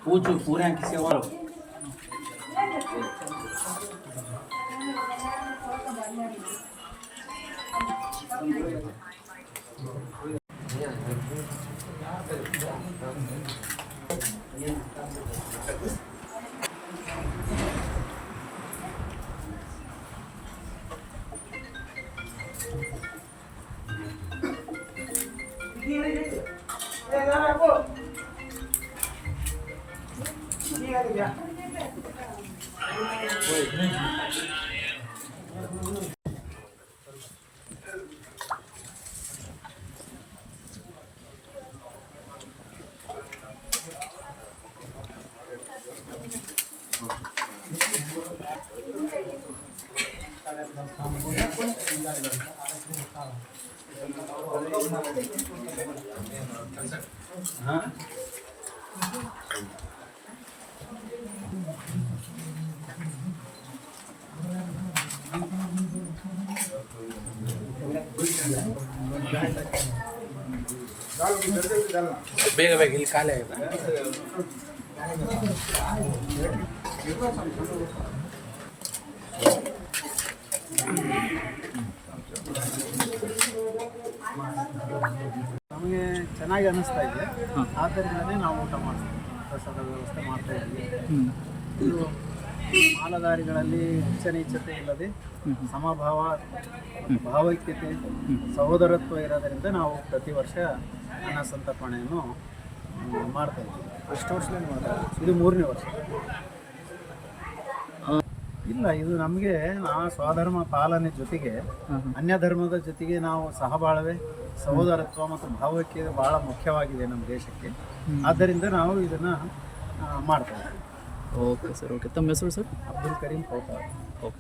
पूछो पूरे किसी और हाँ ಬೇಗ ಬೇಗ ಇಲ್ಲಿ ಖಾಲಿ ಆಗಿದೆ. ನಮಗೆ ಚೆನ್ನಾಗಿ ಅನ್ನಿಸ್ತಾ ಇದೆ. ಆದ್ದರಿಂದಲೇ ನಾವು ಊಟ ಮಾಡ್ತೀವಿ, ಪ್ರಸಾದ ವ್ಯವಸ್ಥೆ ಮಾಡ್ತಾ ಇದ್ದೀವಿ. ಇದು ಮಾಲಧಾರಿಗಳಲ್ಲಿ ಉಚ್ಚ ನೀಚತೆ ಇಲ್ಲದೆ ಸಮಭಾವ, ಭಾವೈಕ್ಯತೆ, ಸಹೋದರತ್ವ ಇರೋದರಿಂದ ನಾವು ಪ್ರತಿ ವರ್ಷ ಅನ್ನ ಸಂತರ್ಪಣೆಯನ್ನು ಮಾಡ್ತಾ ಇದ್ದೀವಿ. ಎಷ್ಟು ವರ್ಷದಲ್ಲಿ ಮಾಡ್ತಾ ಇದು 3ನೇ ವರ್ಷ. ಇಲ್ಲ, ಇದು ನಮಗೆ ಸ್ವಧರ್ಮ ಪಾಲನೆ ಜೊತೆಗೆ ಅನ್ಯ ಧರ್ಮದ ಜೊತೆಗೆ ನಾವು ಸಹಬಾಳ್ವೆ, ಸಹೋದರತ್ವ ಮತ್ತು ಭಾವೈಕ್ಯತೆ ಬಹಳ ಮುಖ್ಯವಾಗಿದೆ ನಮ್ಮ ದೇಶಕ್ಕೆ. ಆದ್ದರಿಂದ ನಾವು ಇದನ್ನು ಮಾಡ್ತಾ ಇದ್ದೀವಿ. Okay sir, okay. ತಮ್ಮ ಹೆಸರು ಸರ್? ಅಬ್ದುಲ್ ಕರೀಂ ಕೌತಾರ್. ಓಕೆ.